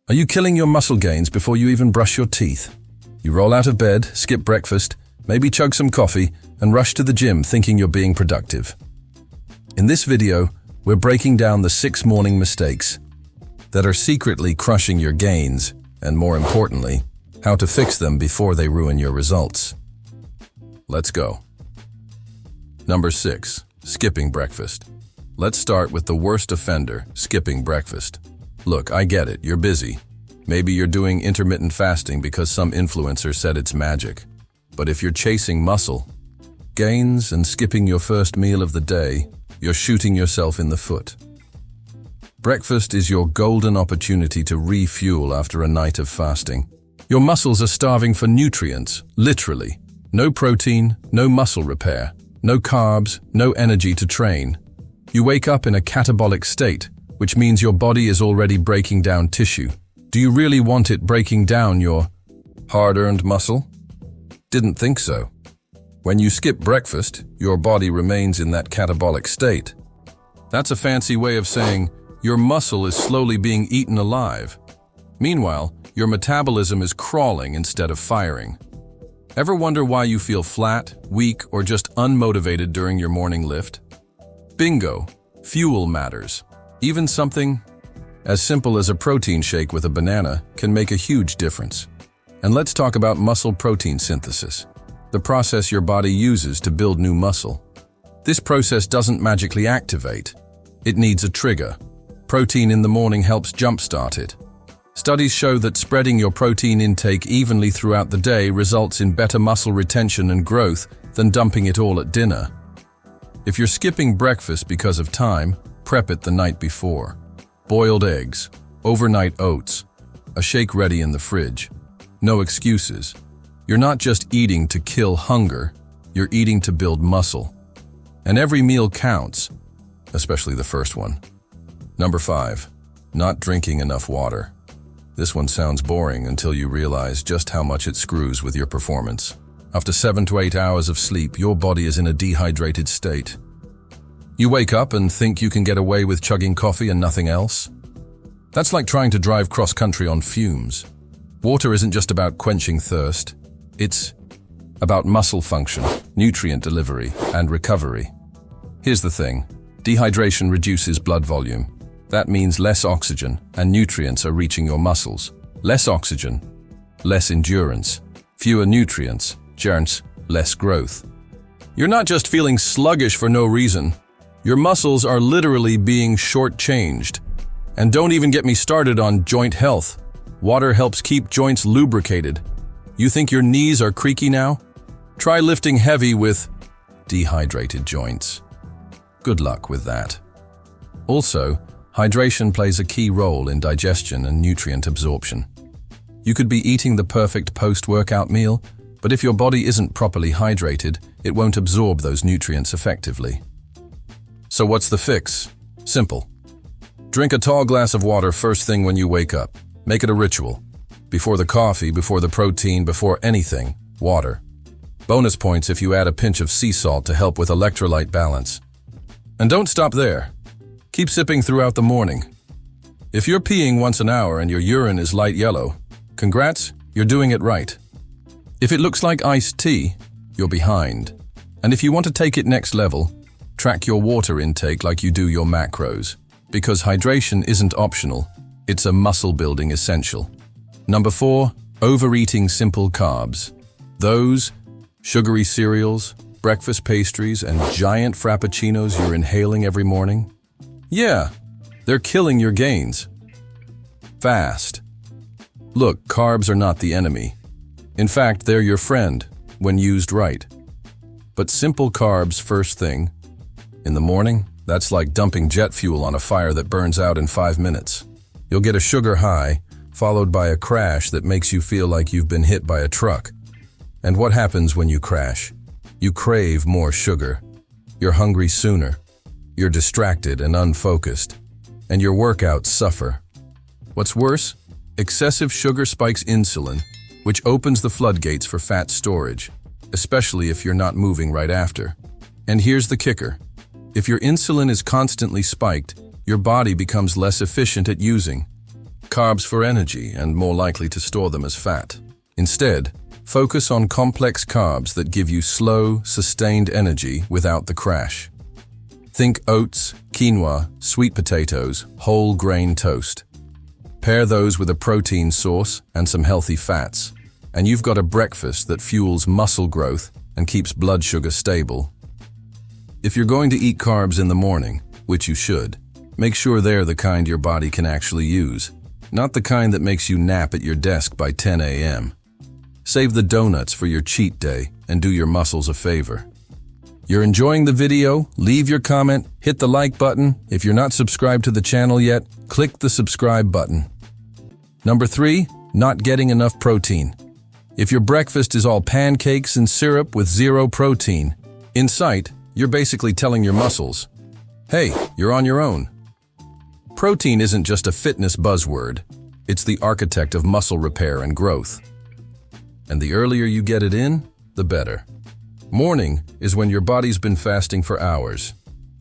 Are you killing your muscle gains before you even brush your teeth? You roll out of bed, skip breakfast, maybe chug some coffee, and rush to the gym thinking you're being productive. In this video, we're breaking down the 6 morning mistakes that are secretly crushing your gains, and more importantly, how to fix them before they ruin your results. Let's go. Number 6. Skipping breakfast. Let's start with the worst offender, skipping breakfast. Look, I get it, you're busy. Maybe you're doing intermittent fasting because some influencer said it's magic. But if you're chasing muscle gains and skipping your first meal of the day, you're shooting yourself in the foot. Breakfast is your golden opportunity to refuel after a night of fasting. Your muscles are starving for nutrients, literally. No protein, no muscle repair, no carbs, no energy to train. You wake up in a catabolic state, which means your body is already breaking down tissue. Do you really want it breaking down your hard-earned muscle? Didn't think so. When you skip breakfast, your body remains in that catabolic state. That's a fancy way of saying your muscle is slowly being eaten alive. Meanwhile, your metabolism is crawling instead of firing. Ever wonder why you feel flat, weak, or just unmotivated during your morning lift? Bingo! Fuel matters. Even something as simple as a protein shake with a banana can make a huge difference. And let's talk about muscle protein synthesis, the process your body uses to build new muscle. This process doesn't magically activate. It needs a trigger. Protein in the morning helps jumpstart it. Studies show that spreading your protein intake evenly throughout the day results in better muscle retention and growth than dumping it all at dinner. If you're skipping breakfast because of time, prep it the night before. Boiled eggs, overnight oats, a shake ready in the fridge. No excuses. You're not just eating to kill hunger, you're eating to build muscle. And every meal counts, especially the first one. Number 5. Not drinking enough water. This one sounds boring until you realize just how much it screws with your performance. After 7 to 8 hours of sleep, your body is in a dehydrated state. You wake up and think you can get away with chugging coffee and nothing else? That's like trying to drive cross-country on fumes. Water isn't just about quenching thirst. It's about muscle function, nutrient delivery, and recovery. Here's the thing. Dehydration reduces blood volume. That means less oxygen and nutrients are reaching your muscles. Less oxygen, less endurance. Fewer nutrients, chance, less growth. You're not just feeling sluggish for no reason. Your muscles are literally being shortchanged. And don't even get me started on joint health. Water helps keep joints lubricated. You think your knees are creaky now? Try lifting heavy with dehydrated joints. Good luck with that. Also, hydration plays a key role in digestion and nutrient absorption. You could be eating the perfect post-workout meal, but if your body isn't properly hydrated, it won't absorb those nutrients effectively. So what's the fix? Simple. Drink a tall glass of water first thing when you wake up. Make it a ritual. Before the coffee, before the protein, before anything, water. Bonus points if you add a pinch of sea salt to help with electrolyte balance. And don't stop there. Keep sipping throughout the morning. If you're peeing once an hour and your urine is light yellow, congrats, you're doing it right. If it looks like iced tea, you're behind. And if you want to take it next level, track your water intake like you do your macros, because hydration isn't optional, it's a muscle-building essential. Number 4, overeating simple carbs. Those sugary cereals, breakfast pastries, and giant frappuccinos you're inhaling every morning? Yeah, they're killing your gains. Fast. Look, carbs are not the enemy. In fact, they're your friend when used right. But simple carbs first thing, in the morning, that's like dumping jet fuel on a fire that burns out in 5 minutes. You'll get a sugar high, followed by a crash that makes you feel like you've been hit by a truck. And what happens when you crash? You crave more sugar. You're hungry sooner. You're distracted and unfocused. And your workouts suffer. What's worse? Excessive sugar spikes insulin, which opens the floodgates for fat storage, especially if you're not moving right after. And here's the kicker. If your insulin is constantly spiked, your body becomes less efficient at using carbs for energy and more likely to store them as fat. Instead, focus on complex carbs that give you slow, sustained energy without the crash. Think oats, quinoa, sweet potatoes, whole grain toast. Pair those with a protein source and some healthy fats, and you've got a breakfast that fuels muscle growth and keeps blood sugar stable. If you're going to eat carbs in the morning, which you should, make sure they're the kind your body can actually use, not the kind that makes you nap at your desk by 10 a.m. Save the donuts for your cheat day and do your muscles a favor. You're enjoying the video? Leave your comment, hit the like button. If you're not subscribed to the channel yet, click the subscribe button. Number 3, not getting enough protein. If your breakfast is all pancakes and syrup with zero protein, in sight, you're basically telling your muscles, hey, you're on your own. Protein isn't just a fitness buzzword. It's the architect of muscle repair and growth. And the earlier you get it in, the better. Morning is when your body's been fasting for hours.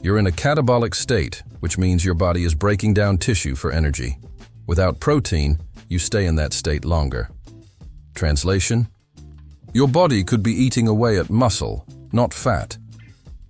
You're in a catabolic state, which means your body is breaking down tissue for energy. Without protein, you stay in that state longer. Translation: your body could be eating away at muscle, not fat.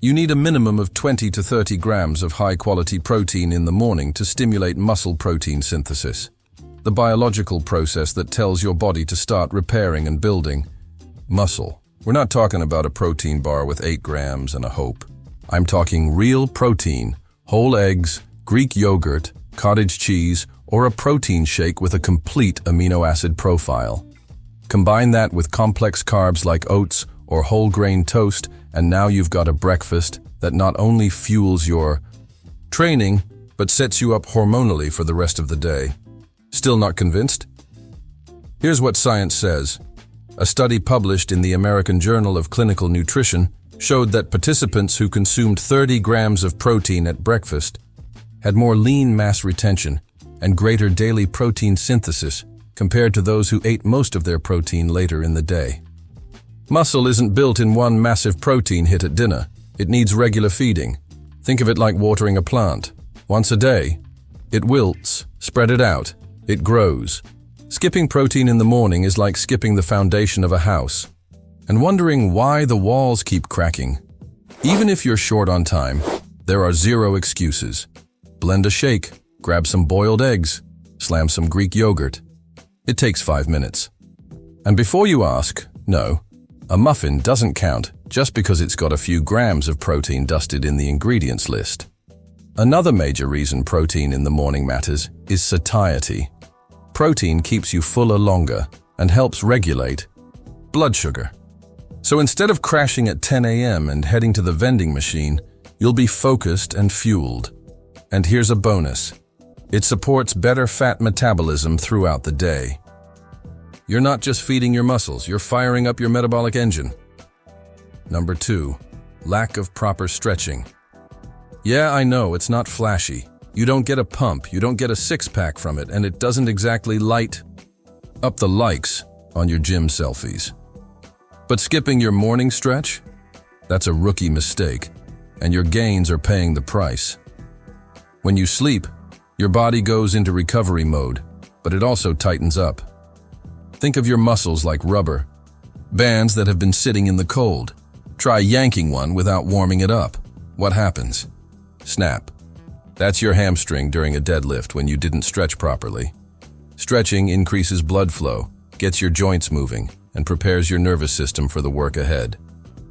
You need a minimum of 20 to 30 grams of high-quality protein in the morning to stimulate muscle protein synthesis, the biological process that tells your body to start repairing and building muscle. We're not talking about a protein bar with 8 grams and a hope. I'm talking real protein, whole eggs, Greek yogurt, cottage cheese, or a protein shake with a complete amino acid profile. Combine that with complex carbs like oats or whole grain toast, and now you've got a breakfast that not only fuels your training, but sets you up hormonally for the rest of the day. Still not convinced? Here's what science says. A study published in the American Journal of Clinical Nutrition showed that participants who consumed 30 grams of protein at breakfast had more lean mass retention and greater daily protein synthesis compared to those who ate most of their protein later in the day. Muscle isn't built in one massive protein hit at dinner. It needs regular feeding. Think of it like watering a plant. Once a day, it wilts. Spread it out. It grows. Skipping protein in the morning is like skipping the foundation of a house and wondering why the walls keep cracking. Even if you're short on time, there are zero excuses. Blend a shake, grab some boiled eggs, slam some Greek yogurt. It takes 5 minutes. And before you ask, no, a muffin doesn't count just because it's got a few grams of protein dusted in the ingredients list. Another major reason protein in the morning matters is satiety. Protein keeps you fuller longer and helps regulate blood sugar. So instead of crashing at 10 a.m. and heading to the vending machine, you'll be focused and fueled. And here's a bonus. It supports better fat metabolism throughout the day. You're not just feeding your muscles, you're firing up your metabolic engine. Number 2, lack of proper stretching. Yeah, I know, it's not flashy. You don't get a pump, you don't get a six-pack from it, and it doesn't exactly light up the likes on your gym selfies. But skipping your morning stretch? That's a rookie mistake, and your gains are paying the price. When you sleep, your body goes into recovery mode, but it also tightens up. Think of your muscles like rubber, bands that have been sitting in the cold. Try yanking one without warming it up. What happens? Snap. That's your hamstring during a deadlift when you didn't stretch properly. Stretching increases blood flow, gets your joints moving, and prepares your nervous system for the work ahead.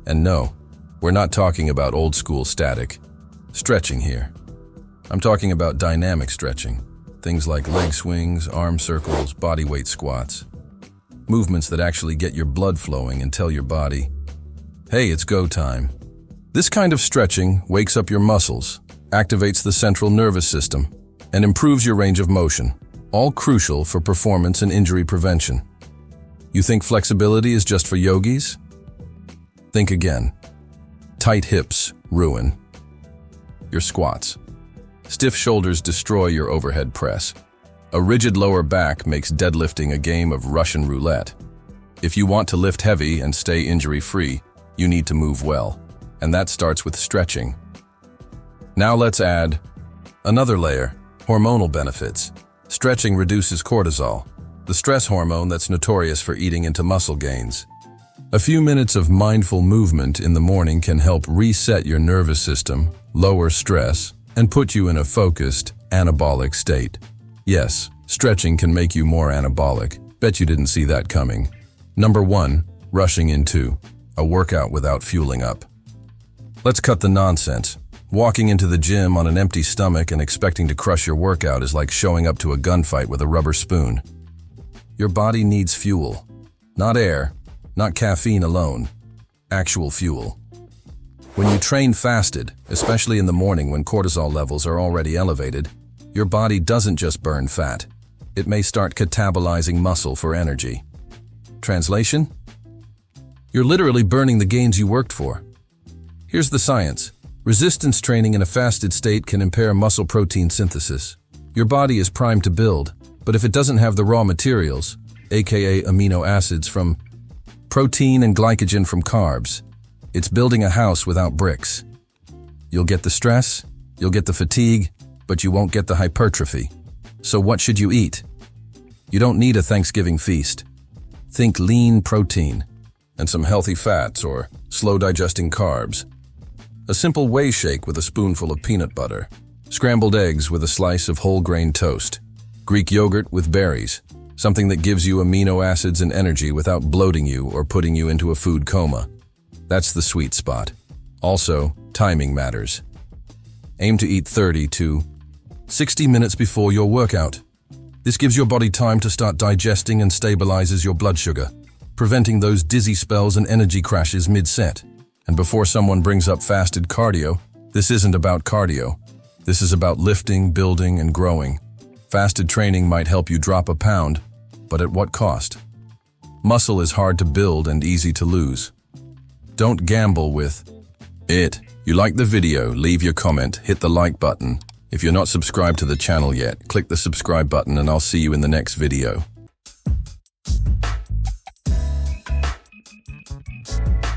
And no, we're not talking about old-school static stretching here. I'm talking about dynamic stretching, things like leg swings, arm circles, bodyweight squats. Movements that actually get your blood flowing and tell your body, hey, it's go time. This kind of stretching wakes up your muscles, activates the central nervous system, and improves your range of motion, all crucial for performance and injury prevention. You think flexibility is just for yogis? Think again. Tight hips ruin your squats. Stiff shoulders destroy your overhead press. A rigid lower back makes deadlifting a game of Russian roulette. If you want to lift heavy and stay injury-free, you need to move well, and that starts with stretching. Now let's add another layer, hormonal benefits. Stretching reduces cortisol, the stress hormone that's notorious for eating into muscle gains. A few minutes of mindful movement in the morning can help reset your nervous system, lower stress, and put you in a focused, anabolic state. Yes, stretching can make you more anabolic. Bet you didn't see that coming. Number 1, rushing into a workout without fueling up. Let's cut the nonsense. Walking into the gym on an empty stomach and expecting to crush your workout is like showing up to a gunfight with a rubber spoon. Your body needs fuel. Not air, not caffeine alone. Actual fuel. When you train fasted, especially in the morning when cortisol levels are already elevated, your body doesn't just burn fat. It may start catabolizing muscle for energy. Translation? You're literally burning the gains you worked for. Here's the science. Resistance training in a fasted state can impair muscle protein synthesis. Your body is primed to build, but if it doesn't have the raw materials, aka amino acids from protein and glycogen from carbs, it's building a house without bricks. You'll get the stress, you'll get the fatigue, but you won't get the hypertrophy. So what should you eat? You don't need a Thanksgiving feast. Think lean protein and some healthy fats or slow-digesting carbs. A simple whey shake with a spoonful of peanut butter. Scrambled eggs with a slice of whole grain toast. Greek yogurt with berries. Something that gives you amino acids and energy without bloating you or putting you into a food coma. That's the sweet spot. Also, timing matters. Aim to eat 30 to 60 minutes before your workout. This gives your body time to start digesting and stabilizes your blood sugar, preventing those dizzy spells and energy crashes mid-set. And before someone brings up fasted cardio, this isn't about cardio. This is about lifting, building, and growing. Fasted training might help you drop a pound, but at what cost? Muscle is hard to build and easy to lose. Don't gamble with it. You like the video, leave your comment, hit the like button. If you're not subscribed to the channel yet, click the subscribe button and I'll see you in the next video.